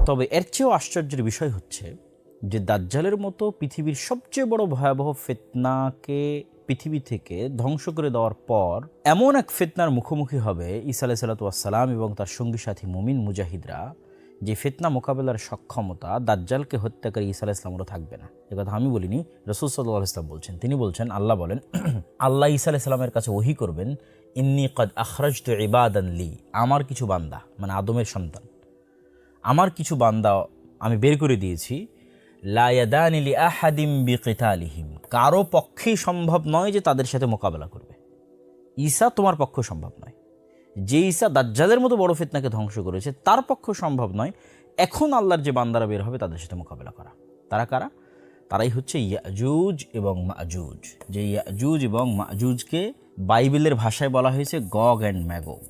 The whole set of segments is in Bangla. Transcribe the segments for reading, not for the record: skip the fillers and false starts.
তবে এর চেয়েও আশ্চর্যের বিষয় হচ্ছে যে দাজ্জালের মতো পৃথিবীর সবচেয়ে বড় ভয়াবহ ফিতনাকে পৃথিবী থেকে ধ্বংস করে দেওয়ার পর এমন এক ফিতনার মুখোমুখি হবে ঈসা আলাইহিস সালাম এবং তার সঙ্গী সাথী মুমিন মুজাহিদরা, যে ফিতনা মোকাবেলার সক্ষমতা দাজ্জালকে হত্যাকারী ঈসা আলাইহিস সালামেরও থাকবে না। একথা আমি বলিনি, রাসূল সাল্লাল্লাহু আলাইহি ওয়াসাল্লাম বলছেন। তিনি বলছেন, আল্লাহ বলেন, আল্লাহ ঈসা আলাইহিস সালামের কাছে ওহী করবেন, ইন্নী কদ আখরাজতু ইবাদান লি, আমার কিছু বান্দা, মানে আদমের সন্তান, আমার কিছু বান্দা আমি বের করে দিয়েছি, লা ইয়াদানি লি আহাদিম বিকিতালিহিম, কারো পক্ষেই সম্ভব নয় যে তাদের সাথে মোকাবেলা করবে। ঈসা তোমার পক্ষে সম্ভব নয়। যে ঈসা দাজ্জালের মতো বড় ফিতনাকে ধ্বংস করেছে তার পক্ষে সম্ভব নয় এখন আল্লাহর যে বান্দারা বের হবে তাদের সাথে মোকাবেলা করা। তারা কারা? তারাই হচ্ছে ইয়াজুজ এবং মাজুজ। যে ইয়াজুজ এবং মাজুজকে বাইবেলের ভাষায় বলা হয়েছে গগ অ্যান্ড ম্যাগগ।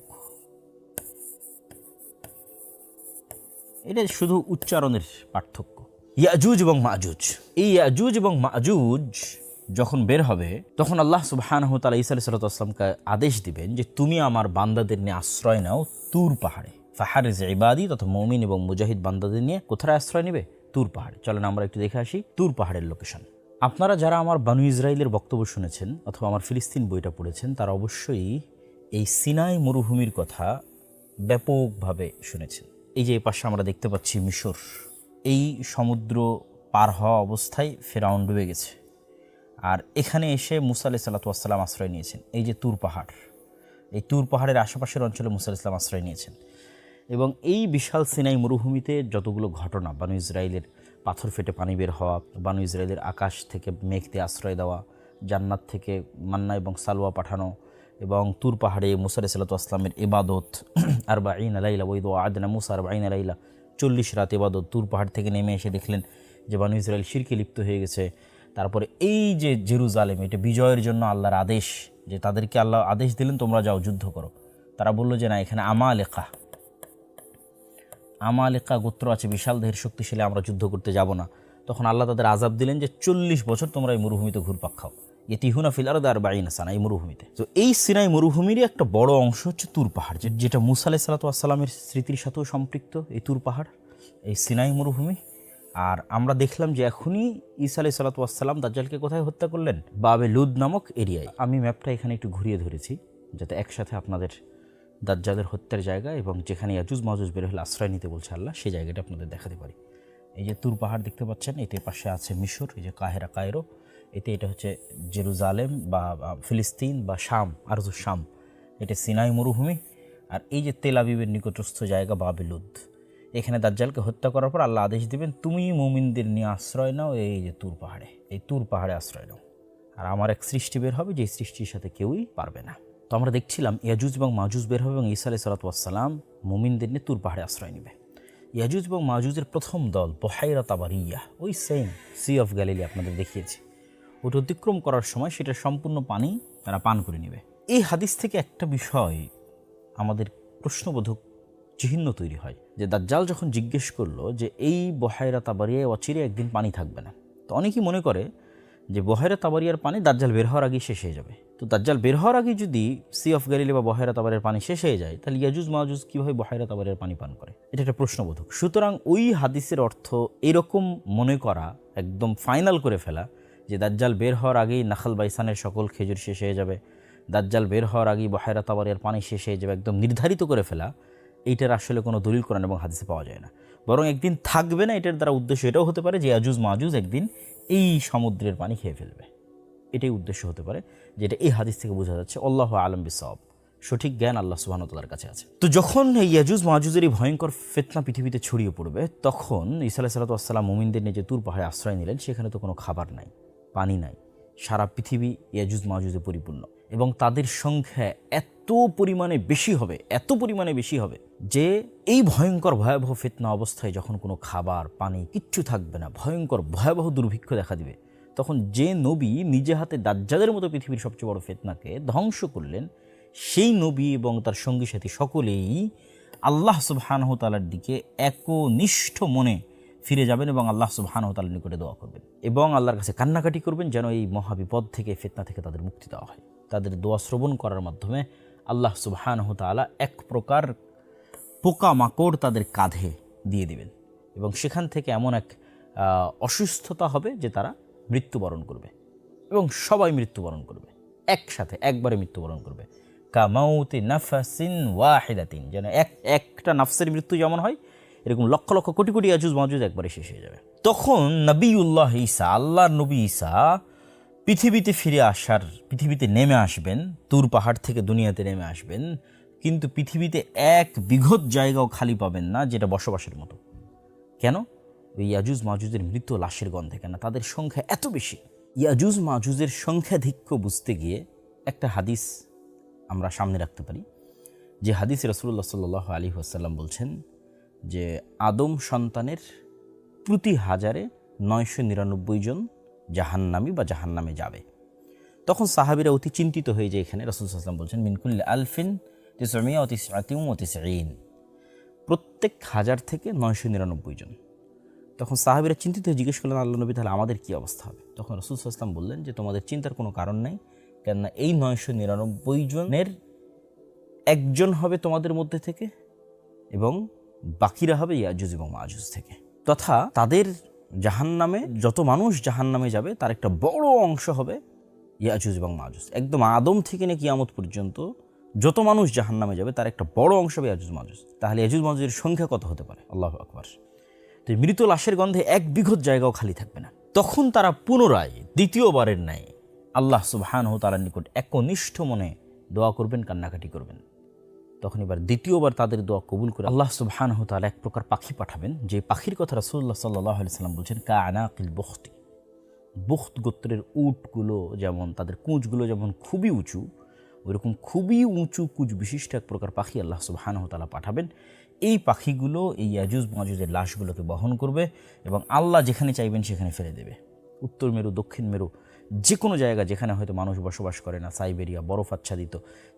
এটা শুধু উচ্চারণের পার্থক্য। ইয়াজুজ এবং মাজুজ, এই ইয়াজুজ এবং মাজুজ যখন বের হবে তখন আল্লাহ সুবহানাহু ওয়া তাআলা ঈসা আলাইহিস সালামকে আদেশ দিবেন যে তুমি আমার বান্দাদের নিয়ে আশ্রয় নাও তুর পাহাড়ে। ফাহারিজ ইবাদি, তথা মুমিন এবং মুজাহিদ বান্দাদের নিয়ে কোথায় আশ্রয় নেবে? তুর পাহাড়ে। চলেন আমরা একটু দেখে আসি তুর পাহাড়ের লোকেশন। আপনারা যারা আমার বানু ইসরাইলের বক্তব্য শুনেছেন অথবা আমার ফিলিস্তিন বইটা পড়েছেন তারা অবশ্যই এই সিনাই মরুভূমির কথা ব্যাপকভাবে শুনেছেন। এই যে পাশে আমরা দেখতে পাচ্ছি মিশর, এই সমুদ্র পার হওয়া অবস্থায় ফেরাউন ডুবে গেছে, আর এখানে এসে মুসা আলাইহিস সালাম আশ্রয় নিয়েছেন। এই যে তুর পাহাড়, এই তুর পাহাড়ের আশেপাশের অঞ্চলে মুসা আলাইহিস সালাম আশ্রয় নিয়েছেন। এবং এই বিশাল সিনাই মরুভূমিতে যতগুলো ঘটনা, বানু ইসরাইলের পাথর ফেটে পানি বের হওয়া, বানু ইসরাইলের আকাশ থেকে মেঘ দিয়ে আশ্রয় দেওয়া, জান্নাত থেকে মান্না এবং সালওয়া পাঠানো, এবং তুর পাহাড়ে মুসা আলাইহিস সালামের ইবাদত, আরবাঈনা লাইলা ওয়াইদ আদনা মুসা আরবাঈনা লাইলা, 40 রাত ইবাদত। তুর পাহাড় থেকে নেমে এসে দেখলেন যে বানু ইসরাইল শিরকে লিপ্ত হয়ে গেছে। তারপরে এই যে জেরুজালেম, এটা বিজয়ের জন্য আল্লাহর আদেশ, যে তাদেরকে আল্লাহ আদেশ দিলেন তোমরা যাও যুদ্ধ করো। তারা বলল যে না, এখানে আমালেকা গোত্র আছে, বিশাল দেহের শক্তিশালী, আমরা যুদ্ধ করতে যাব না। তখন আল্লাহ তাদের আযাব দিলেন যে 40 বছর তোমরা এই মরুভূমিতে ঘুরপাক খাও। ইতিহুনা ফিল আরদি 40 সানা, এই মরুভূমিতে। তো এই সিনাই মরুভূমিরই একটা বড় অংশ হচ্ছে তুর পাহাড়, যেটা মুসা আলাইহিস সালামের স্মৃতির সাথেও সম্পৃক্ত। এই তুর পাহাড়, এই সিনাই মরুভূমি। আর আমরা দেখলাম যে এখনই ঈসা আলাইহিস সালাম দাজ্জালকে কোথায় হত্যা করলেন? বাবে লুদ নামক এরিয়ায়। আমি ম্যাপটা এখানে একটু ঘুরিয়ে ধরেছি যাতে একসাথে আপনাদের দাজ্জালের হত্যার জায়গা এবং যেখানে ইয়াজুজ মাজুজ বের হলে আশ্রয় নিতে বলছে আল্লাহ, সেই জায়গাটা আপনাদের দেখাতে পারি। এই যে তুর পাহাড় দেখতে পাচ্ছেন, এতে পাশে আছে মিশর, এই যে কায়রো, এতে এটা হচ্ছে জেরুজালেম বা ফিলিস্তিন বা শাম, আরজু শাম, এটা সিনাই মরুভূমি। আর এই যে তেল আবিবের নিকটস্থ জায়গা বাবে লুদ। এখানে দাজ্জালকে হত্যা করার পর আল্লাহ আদেশ দিবেন তুমি মুমিনদের নিয়ে আশ্রয় নাও এই যে তুর পাহাড়ে, এই তুর পাহাড়ে আশ্রয় নাও। আর আমার এক সৃষ্টি বের হবে, যে সৃষ্টির সাথে কেউই পারবে না। তো আমরা দেখছিলাম ইয়াজুজ এবং মাজুজ বের হবে এবং ঈসা আলাইহিস সালাম মুমিনদের নিয়ে তুর পাহাড়ে আশ্রয় নেবে। ইয়াজুজ এবং মাজুজের প্রথম দল বুহাইরা তাবারিয়া, ওই সেম সি অফ গ্যালিলি আপনাদের দেখিয়েছি, ওটা অতিক্রম করার সময় সেটা সম্পূর্ণ পানি তারা পান করে নেবে। এই হাদিস থেকে একটা বিষয় আমাদের প্রশ্নবোধক চিহ্ন তৈরি হয়, যে দাজ্জাল যখন জিজ্ঞেস করলো যে এই বুহাইরা তাবারিয়ায় অচিরে একদিন পানি থাকবে না, তো অনেকেই মনে করে যে বুহাইরা তাবারিয়ার পানি দাজ্জাল বের হওয়ার আগেই শেষ হয়ে যাবে। তো দাজ্জাল বের হওয়ার আগে যদি সি অফ গ্যালিলি বা বুহাইরা তাবারিয়ার পানি শেষ হয়ে যায়, তাহলে ইয়াজুজ মাজুজ কীভাবে বুহাইরা তাবারিয়ার পানি পান করে? এটা একটা প্রশ্নবোধক। সুতরাং ওই হাদিসের অর্থ এরকম মনে করা, একদম ফাইনাল করে ফেলা যে দাজ্জাল বের হওয়ার আগেই নাখাল বাইসানের সকল খেজুর শেষ হয়ে যাবে, দাজ্জাল বের হওয়ার আগেই বুহাইরা তাবারিয়ার পানি শেষ হয়ে যাবে, একদম নির্ধারিত করে ফেলা, এইটার আসলে কোনো দলিল কোরআন এবং হাদিসে পাওয়া যায় না। বরং একদিন থাকবে না, এটার দ্বারা উদ্দেশ্য এটাও হতে পারে যে ইয়াজুজ মাজুজ একদিন এই সমুদ্রের পানি খেয়ে ফেলবে, এটাই উদ্দেশ্য হতে পারে, যেটা এই হাদিস থেকে বোঝা যাচ্ছে। আল্লাহু আ'লাম বিসওয়াব, সঠিক জ্ঞান আল্লাহ সুবহানাহু ওয়া তাআলার কাছে আছে। তো যখন এই ইয়াজুজ মাজুজের এই ভয়ঙ্কর ফিতনা পৃথিবীতে ছড়িয়ে পড়বে, তখন ঈসা আলাইহিস সালাম মুমিনদের নিয়ে যে তুর পাহাড়ে আশ্রয় নিলেন, সেখানে তো কোনো খাবার নাই, পানি নাই, সারা পৃথিবী ইয়াজুজ মাজুজে পরিপূর্ণ, এবং তাদের সংখ্যা এত পরিমাণে বেশি হবে যে এই ভয়ঙ্কর ভয়াবহ ফিতনা অবস্থায় যখন কোনো খাবার পানি কিচ্ছু থাকবে না, ভয়ঙ্কর ভয়াবহ দুর্ভিক্ষ দেখা দিবে, তখন যে নবী নিজে হাতে দাজ্জালের মতো পৃথিবীর সবচেয়ে বড় ফিতনাকে ধ্বংস করলেন, সেই নবী এবং তার সঙ্গী সাথী সকলেই আল্লাহ সুবহানাহু ওয়া তাআলার দিকে একনিষ্ঠ মনে ফিরে যাবেন এবং আল্লাহ সুবহানাহু ওয়া তাআলার নিকটে দোয়া করবেন এবং আল্লাহর কাছে কান্নাকাটি করবেন যেন এই মহাবিপদ থেকে, ফিতনা থেকে তাদের মুক্তি দেওয়া হয়। তাদের দোয়া শ্রবণ করার মাধ্যমে আল্লাহ সুবহানাহু ওয়া তাআলা এক প্রকার পোকামাকড় তাদের কাঁধে দিয়ে দিবেন এবং সেখান থেকে এমন এক অসুস্থতা হবে যে তারা মৃত্যুবরণ করবে এবং সবাই মৃত্যুবরণ করবে, একসাথে একবারে মৃত্যুবরণ করবে। কামাউতি নাফাসিন ওয়াহিদাতিন, যেন একটা নাফসের মৃত্যু যেমন হয় এরকম লক্ষ লক্ষ কোটি কোটি ইয়াজুজ মাজুজ একবারে শেষ হয়ে যাবে। তখন নবিউল্লাহ ঈসা, আল্লাহর নবী ঈসা পৃথিবীতে নেমে আসবেন, তুর পাহাড় থেকে দুনিয়াতে নেমে আসবেন, কিন্তু পৃথিবীতে এক বিঘত জায়গাও খালি পাবেন না যেটা বসবাসের মতো। কেন? ওই ইয়াজুজ মাজুজের মৃত লাশের গন্ধে। কেন? তাদের সংখ্যা এত বেশি। ইয়াজুজ মাজুজের সংখ্যাধিক্য বুঝতে গিয়ে একটা হাদিস আমরা সামনে রাখতে পারি, যে হাদিসে রাসূলুল্লাহ সাল্লাল্লাহু আলাইহি ওয়াসাল্লাম বলছেন যে আদম সন্তানের প্রতি 1000-এ 999 জন জাহান্নামী বা জাহান্নামে যাবে। তখন সাহাবীরা অতি চিন্তিত হয়ে যায়। এখানে রাসূল সাল্লাল্লাহু আলাইহি ওয়াসাল্লাম বলছেন মিনকুল্লি আলফিন 999, প্রত্যেক 1000 থেকে 999 জন। তখন সাহাবীরা চিন্তিত হয়ে জিজ্ঞেস করলেন, আল্লাহ নবী তাহলে আমাদের কী অবস্থা হবে? তখন রাসূল সাল্লাল্লাহু আলাইহি ওয়াসাল্লাম বললেন যে তোমাদের চিন্তার কোনো কারণ নেই, কেননা এই 999 জনের একজন হবে তোমাদের মধ্যে থেকে এবং বাকিরা হবে ইয়াজুজ এবং মাজুজ থেকে। তথা তাদের জাহান্নামে যত মানুষ জাহান্নামে যাবে তার একটা বড় অংশ হবে ইয়াজুজ এবং মাজুজ। একদম আদম থেকে নিয়ে কিয়ামত পর্যন্ত যত মানুষ জাহান্নামে যাবে তার একটা বড় অংশ হবে ইয়াজুজ মাজুজ। তাহলে ইয়াজুজ মাজুজের সংখ্যা কত হতে পারে? আল্লাহু আকবার। তো মৃত লাশের গন্ধে এক বিঘত জায়গাও খালি থাকবে না। তখন তারা পুনরায় দ্বিতীয়বারের ন্যায় আল্লাহ সুবহানাহু ওয়া তাআলার নিকট একনিষ্ঠ মনে দোয়া করবেন, কান্নাকাটি করবেন। তখন এবার দ্বিতীয়বার তাদের দোয়া কবুল করে আল্লাহ সুবহানাহু ওয়া তাআলা এক প্রকার পাখি পাঠাবেন, যে পাখির কথা রাসূলুল্লাহ সাল্লাল্লাহু আলাইহি ওয়াসাল্লাম বলছেন কাআনাকিল বুখতি। বুখত গোত্রের উটগুলো যেমন তাদের কুঁচগুলো যেমন খুবই উঁচু, ওইরকম খুবই উঁচু কুঁচ বিশিষ্ট এক প্রকার পাখি আল্লাহ সুবহানাহু ওয়া তাআলা পাঠাবেন। এই পাখিগুলো এই ইয়াজুজ মাজুজের লাশগুলোকে বহন করবে এবং আল্লাহ যেখানে চাইবেন সেখানে ফেলে দেবে। উত্তর মেরু, দক্ষিণ মেরু, যে কোনো জায়গা যেখানে হয়তো মানুষ বসবাস করে না, সাইবেরিয়া, বরফ আচ্ছাদিত,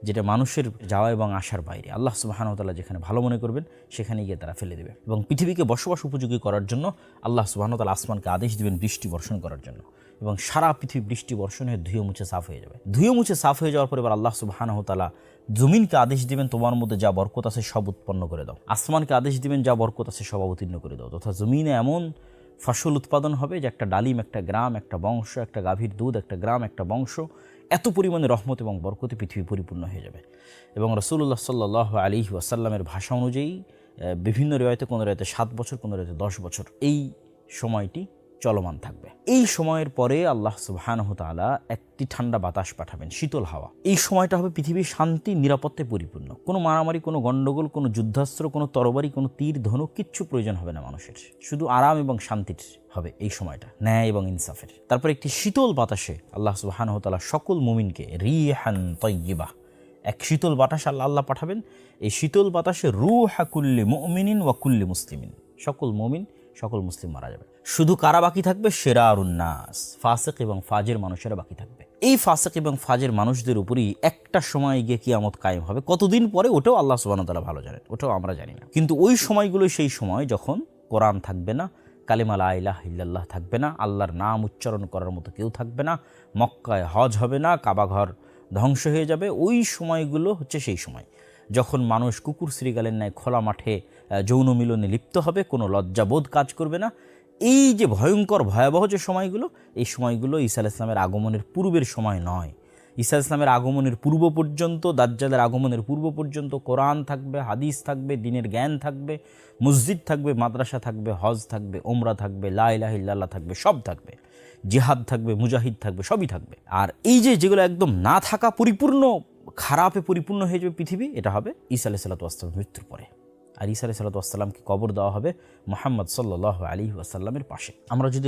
যেটা মানুষের যাওয়া এবং আসার বাইরে, আল্লাহ সুবহানাহু ওয়া তাআলা যেখানে ভালো মনে করবেন সেখানে গিয়ে তারা ফেলে দেবে। এবং পৃথিবীকে বসবাস উপযোগী করার জন্য আল্লাহ সুবহানাহু ওয়া তাআলা আসমানকে আদেশ দিবেন বৃষ্টি বর্ষণ করার জন্য, এবং সারা পৃথিবী বৃষ্টি বর্ষণ হয়ে ধুয়ে মুছে সাফ হয়ে যাবে। ধুয়ে মুছে সাফ হয়ে যাওয়ার পর এবার আল্লাহ সুবহানাহু ওয়া তাআলা জমিনকে আদেশ দিবেন তোমার মধ্যে যা বরকত আছে সব উৎপন্ন করে দাও। আসমানকে আদেশ দিবেন যা বরকত আছে সব অবতীর্ণ করে দাও। তথা জমিনে এমন ফসল উৎপাদন হবে যে একটা ডালিম, একটা গ্রাম, একটা বংশ, একটা গাভীর দুধ, একটা গ্রাম, একটা বংশ, এত পরিমাণে রহমত এবং বরকতে পৃথিবী পরিপূর্ণ হয়ে যাবে। এবং রাসূলুল্লাহ সাল্লাল্লাহু আলাইহি ওয়াসাল্লামের ভাষা অনুযায়ী বিভিন্ন রিওয়ায়েতে, কোনো রিওয়ায়েতে 7 বছর, কোনো রিওয়ায়েতে 10 বছর এই সময়টি চলমান থাকবে। এই সময়ের পরে আল্লাহ সুবহানাহু ওয়া তাআলা একটি ঠান্ডা বাতাস পাঠাবেন, শীতল হাওয়া। এই সময়টা হবে পৃথিবীর শান্তি নিরাপত্তায় পরিপূর্ণ। কোনো মারামারি, কোনো গণ্ডগোল, কোনো যুদ্ধাস্ত্র, কোনো তরবারি, কোনো তীর ধনুক কিচ্ছু প্রয়োজন হবে না মানুষের। শুধু আরাম এবং শান্তির হবে এই সময়টা, ন্যায় এবং ইনসাফের। তারপর একটি শীতল বাতাসে আল্লাহ সুবহানাহু ওয়া তাআলা সকল মুমিনকে রিহান তাইয়্যিবা, এক শীতল বাতাস আল্লাহ পাঠাবেন। এই শীতল বাতাসে রূহা কুল্লি মুমিনিন ওয়া কুল্লি মুসলিমিন, সকল মুমিন, সকল মুসলিম মারা যাবে। শুধু কারা বাকি থাকবে? শিরারুন নাস, ফাসিক এবং ফাজির মানুষেরা বাকি থাকবে। এই ফাসিক এবং ফাজির মানুষদের উপরই একটা সময় গিয়ে কিয়ামত কায়েম হবে। কতদিন পরে ওটাও আল্লাহ সুবহানাহু ওয়া তাআলা ভালো জানেন, ওটাও আমরা জানি না। কিন্তু ওই সময়গুলো সেই সময় যখন কোরআন থাকবে না, কালিমা লা ইলাহা ইল্লাল্লাহ থাকবে না, আল্লাহর নাম উচ্চারণ করার মতো কেউ থাকবে না, মক্কায় হজ হবে না, কাবা ঘর ধ্বংস হয়ে যাবে। ওই সময়গুলো হচ্ছে সেই সময় যখন মানুষ কুকুর শ্রীগালের ন্যায় খোলা মাঠে যৌন মিলনে লিপ্ত হবে, কোনো লজ্জাবোধ কাজ করবে না। এই যে ভয়ঙ্কর ভয়াবহ যে সময়গুলো, এই সময়গুলো ঈসা আলাইহিস সালামের আগমনের পূর্বের সময় নয়। ঈসা আলাইহিস সালামের আগমনের পূর্ব পর্যন্ত, দাজ্জালের আগমনের পূর্ব পর্যন্ত কোরআন থাকবে, হাদিস থাকবে, দ্বীনের জ্ঞান থাকবে, মসজিদ থাকবে, মাদ্রাসা থাকবে, হজ থাকবে, ওমরা থাকবে, লা ইলাহা ইল্লাল্লাহ থাকবে, সব থাকবে, জিহাদ থাকবে, মুজাহিদ থাকবে, সবই থাকবে। আর এই যে যেগুলো একদম না থাকা, পরিপূর্ণ খারাপে পরিপূর্ণ হয়ে যাবে পৃথিবী, এটা হবে ঈসা আলাইহিস সালামের মৃত্যুর পরে। আর ঈসা আলাইহিস সালামকে কবর দেওয়া হবে মুহাম্মদ সাল্লাল্লাহু আলাইহি ওয়াসাল্লামের পাশে। আমরা যদি